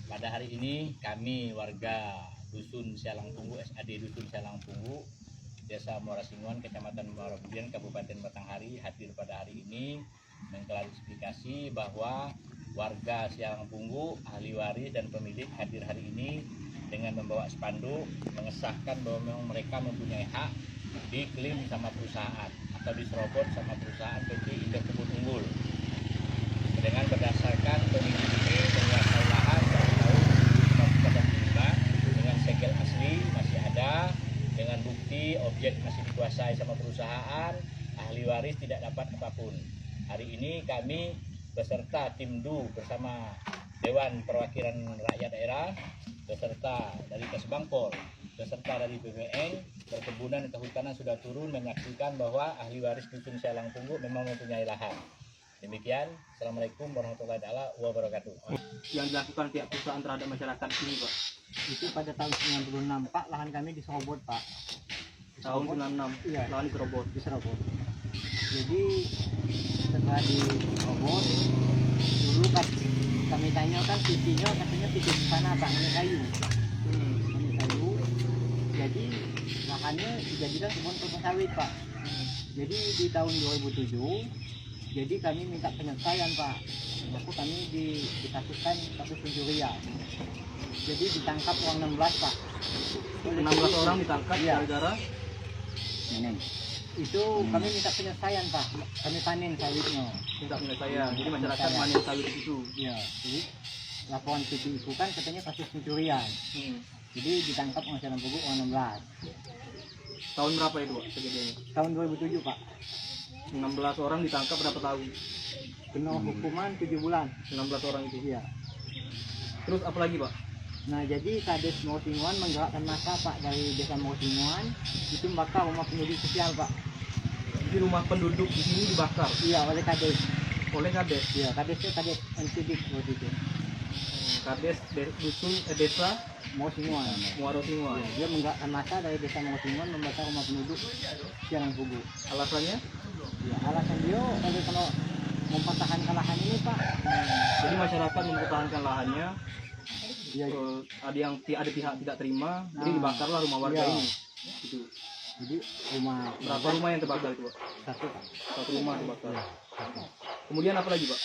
Pada hari ini kami warga Dusun Sialang Punggu, SAD Dusun Sialang Punggu, Desa Muara Singuan, Kecamatan Muara Budian, Kabupaten Batanghari, hadir pada hari ini mengklarifikasi bahwa warga Sialang Punggu, ahli waris dan pemilik hadir hari ini dengan membawa spanduk mengesahkan bahwa memang mereka mempunyai hak diklaim sama perusahaan atau diserobot sama perusahaan PT Induk Kebun Unggul. Dengan berdasarkan pemilik ini menguasai lahan dari tahun 1995 dengan segel asli masih ada, dengan bukti objek masih dikuasai sama perusahaan, ahli waris tidak dapat apapun. Hari ini kami beserta tim DU bersama Dewan Perwakilan Rakyat Daerah, beserta dari Kesbangpol, beserta dari BPN, Perkebunan dan Kehutanan sudah turun menyaksikan bahwa ahli waris Dusun Sialang Punggu memang mempunyai lahan. Demikian, Assalamualaikum warahmatullahi wabarakatuh. Yang dilakukan pihak perusahaan terhadap masyarakat ini, Pak? Itu pada tahun 96, Pak, lahan kami diserobot, Pak. Tahun 96, iya, lahan diserobot. Jadi setelah diserobot, dulu kan kami tanya kan PT-nya katanya PT sana Pak, ini kayu. Ini kayu. Jadi lahannya dijadikan kebun kelapa sawit, Pak. Jadi di tahun 2007 jadi kami minta penyelesaian, Pak. Aku kami dikasuskan kasus pencurian. Jadi ditangkap orang 16, Pak. 16 orang ditangkap gara-gara itu kami minta penyelesaian, Pak. Kami panen sawitnya. minta penyelesaian. Jadi masyarakat panen sawit di situ. Iya. Jadi laporan PT itu kan katanya kasus pencurian. Jadi ditangkap orang Sialang Punggu orang 16. Tahun berapa itu, Pak, kejadiannya? Tahun 2007, Pak. 16 orang ditangkap berapa tahun? Kena hukuman 7 bulan. 16 orang itu. Iya. Terus apa lagi, Pak? Nah, jadi Kades Motinguan menggerakkan massa, Pak, dari Desa Motinguan itu membakar rumah penduduk sosial, Pak. Jadi rumah penduduk di sini dibakar Iya, oleh Kades. oleh Kades. Iya, Kadesnya Kades Antidik waktu itu. Kades dusun desa Motinguan. Muara Singuan. Iya, dia menggerakkan massa dari Desa Motinguan membakar rumah penduduk Sialang Punggu. Alasannya? Ya, alasan dia kalau mempertahankan lahan ini, Pak. Jadi masyarakat mempertahankan lahannya. Ya, Ada pihak tidak terima, jadi dibakarlah rumah warga iya. ini. Gitu. jadi rumah Berapa rumah yang terbakar itu, Pak? satu, Pak. Satu rumah terbakar. Kemudian apa lagi, Pak?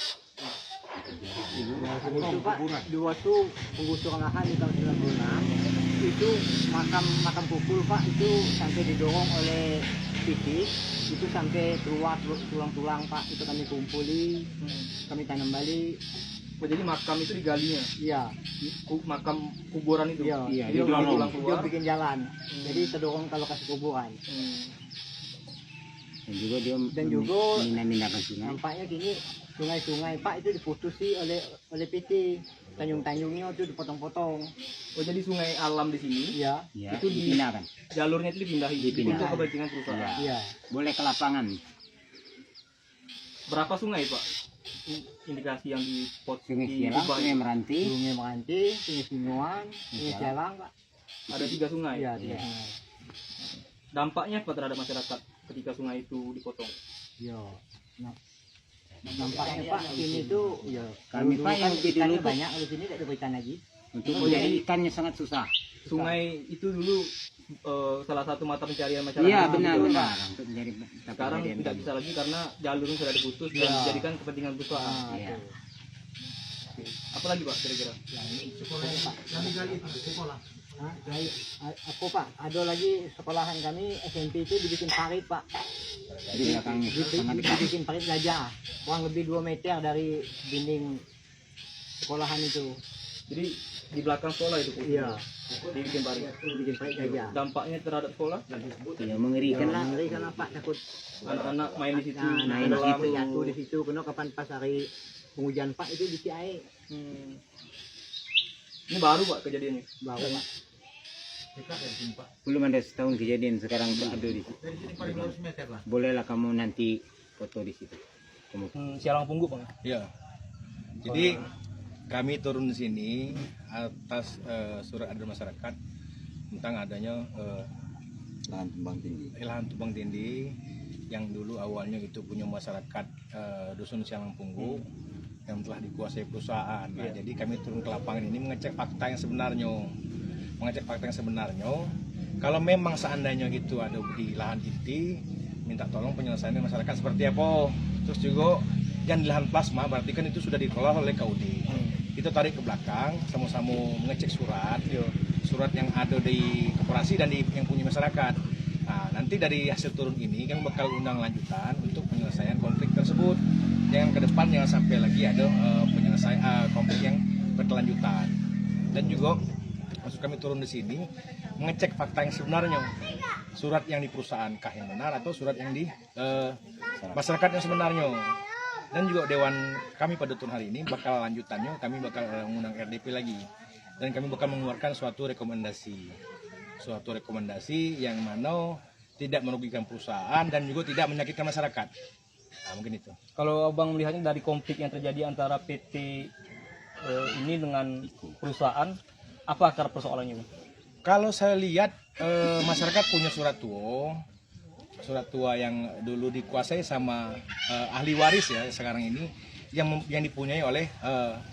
Itu, Pak, dua tuh penggusuran lahan di tahun 96 itu makam pukul, Pak, itu sampai didorong oleh PT, itu sampai keluar tulang-tulang, Pak, itu kami kumpuli, kami tanam balik. Oh, jadi makam itu digalinya? Iya. Makam kuburan itu? Iya, Jadi tulang dia keluar? bikin jalan, jadi terdorong ke lokasi kuburan. Dan juga mindah-mindahkan sungai. nampaknya gini, sungai-sungai, Pak, itu diputusi oleh PT. Tanjung-tanjungnya itu dipotong-potong. Oh, jadi sungai alam di sini? Iya. Ya, Itu dipindahkan. jalurnya itu dipindahin Dipindah. untuk kepentingan perusahaan. Iya. Boleh ke lapangan. Berapa sungai, Pak? Indikasi yang Sungai Sialang, Sungai Meranti. Sungai Meranti, Sungai Singuan, Sungai Sialang, Pak. Ada 3 sungai. Iya, Iya. sungai. Dampaknya apa terhadap masyarakat ketika sungai itu dipotong? Iya. Nah, nampaknya, Pak, ini tuh ya Kami, dulu Pak, yang kan di ikannya dulu, banyak, di sini tidak diberikan lagi. Untuk Oh, menjadi jadi- ikannya sangat susah. Sungai itu dulu salah satu mata pencarian masyarakat. Iya, Gitu, benar-benar. Pak. Untuk menjadi Sekarang pencarian tidak kami. bisa lagi karena jalurnya sudah diputus dan Iya. dijadikan kepentingan perusahaan. Nah, Iya. tuh. Apalagi, Pak, kira-kira? Hah? Aku, Pak, ada lagi sekolahan kami SMP itu dibikin parit, Pak. Di belakangnya sangat dekat. Dibikin parit gajah, kurang lebih 2 meter dari dinding sekolahan itu. Jadi di belakang sekolah itu, Pak? Iya. Dibikin parit. Dibikin parit gajah. Dampaknya terhadap sekolah? Ya, mengerikan lah. Ngeri kan, Pak, takut Anak-anak main di situ, main di tenggelam. situ, jatuh di situ. Kena kapan pas hari penghujan, Pak, itu diisi air. Ini baru, Pak, kejadiannya? Baru, Pak. Belum ada setahun kejadian, sekarang ada di situ. Bolehlah kamu nanti foto di situ. Sialang Punggu, Pak? Ya, jadi kami turun di sini atas surat edaran masyarakat tentang adanya lahan tumpang tindih yang dulu awalnya itu punya masyarakat Dusun Sialang Punggu yang telah dikuasai perusahaan. Nah, Iya. jadi kami turun ke lapangan ini mengecek fakta yang sebenarnya. Kalau memang seandainya itu ada di lahan inti, minta tolong penyelesaian masyarakat seperti apa. Terus juga yang di lahan plasma berarti kan itu sudah dikelola oleh KUD. Kita tarik ke belakang, sama-sama mengecek surat yang ada di koperasi dan yang punya masyarakat. Nah, nanti dari hasil turun ini kami bakal undang lanjutan untuk penyelesaian konflik tersebut. Jangan ke depan jangan sampai lagi ada penyelesaian konflik yang berkelanjutan. Dan juga maksud kami turun di sini mengecek fakta yang sebenarnya. Surat yang di perusahaan yang benar atau surat yang di masyarakat yang sebenarnya. Dan juga dewan kami pada turun hari ini bakal lanjutannya, kami bakal mengundang RDP lagi. Dan kami bakal mengeluarkan suatu rekomendasi yang mana tidak merugikan perusahaan dan juga tidak menyakitkan masyarakat. Nah, mungkin itu. Kalau abang melihatnya dari konflik yang terjadi antara PT ini dengan perusahaan, apa akar persoalannya, Bang? Kalau saya lihat masyarakat punya surat tua yang dulu dikuasai sama ahli waris ya sekarang ini yang dipunyai oleh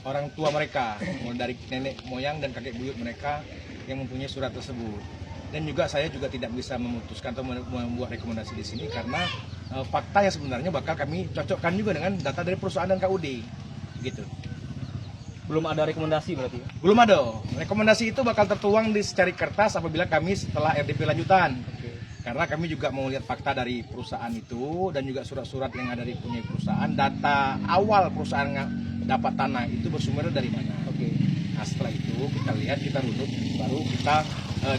orang tua mereka, mulai dari nenek moyang dan kakek buyut mereka yang mempunyai surat tersebut. Dan juga saya juga tidak bisa memutuskan atau membuat rekomendasi di sini karena fakta yang sebenarnya bakal kami cocokkan juga dengan data dari perusahaan dan KUD, gitu. Belum ada rekomendasi berarti? Belum ada. Rekomendasi itu bakal tertuang di secari kertas apabila kami setelah RDP lanjutan. Karena kami juga mau lihat fakta dari perusahaan itu dan juga surat-surat yang ada di punya perusahaan, data awal perusahaan dapat tanah itu bersumber dari mana. Nah, setelah itu kita lihat, kita runut, baru kita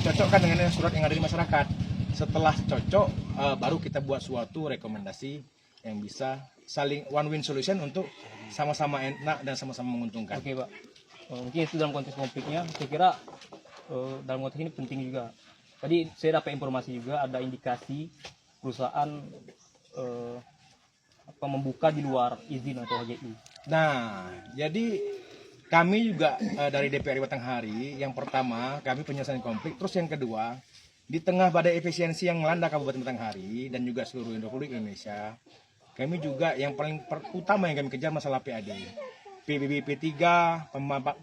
cocokkan dengan surat yang ada di masyarakat. Setelah cocok, baru kita buat suatu rekomendasi yang bisa saling one-win solution untuk sama-sama enak dan sama-sama menguntungkan. Oke, Pak. Mungkin itu dalam konteks konfliknya. Saya kira dalam konteks ini penting juga. Tadi saya dapat informasi juga ada indikasi perusahaan membuka di luar izin atau HGI. Nah, jadi kami juga dari DPRD Batanghari, yang pertama kami penyelesaian konflik, terus yang kedua di tengah badai efisiensi yang melanda Kabupaten Batanghari dan juga seluruh Republik Indonesia, kami juga yang paling utama yang kami kejar masalah PAD, PBB P3,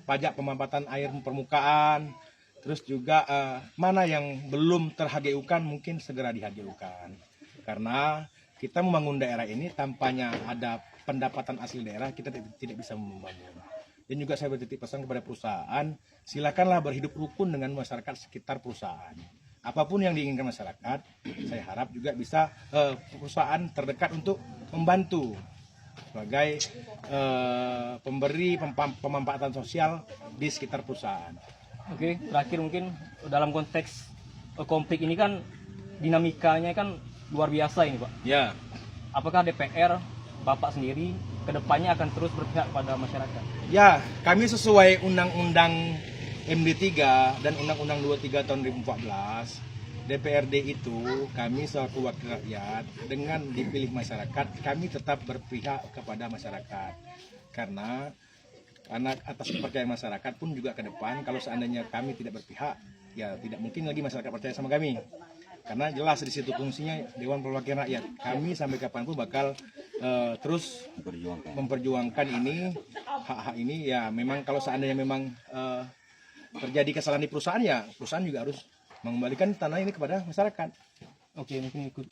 pajak pemampatan air permukaan, terus juga mana yang belum ter-HGU-kan mungkin segera di-HGU-kan. Karena kita membangun daerah ini tanpanya ada pendapatan asli daerah, kita tidak bisa membangun. Dan juga saya bertitip pesan kepada perusahaan, silakanlah berhidup rukun dengan masyarakat sekitar perusahaan. Apapun yang diinginkan masyarakat, saya harap juga bisa perusahaan terdekat untuk membantu sebagai pemberi pemanfaatan sosial di sekitar perusahaan. Oke, terakhir mungkin dalam konteks konflik ini kan dinamikanya kan luar biasa ini, Pak. Ya. Apakah DPR, Bapak sendiri, kedepannya akan terus berpihak pada masyarakat? Ya, kami sesuai Undang-Undang MD3 dan Undang-Undang 23 tahun 2014, DPRD itu kami selaku wakil rakyat dengan dipilih masyarakat, kami tetap berpihak kepada masyarakat. Karena atas kepercayaan masyarakat pun juga ke depan, kalau seandainya kami tidak berpihak, ya tidak mungkin lagi masyarakat percaya sama kami. Karena jelas di situ fungsinya Dewan Perwakilan Rakyat. Kami sampai kapanpun bakal terus memperjuangkan ini, hak-hak ini. Ya memang kalau seandainya memang terjadi kesalahan di perusahaan, ya perusahaan juga harus mengembalikan tanah ini kepada masyarakat. Oke, mungkin ikut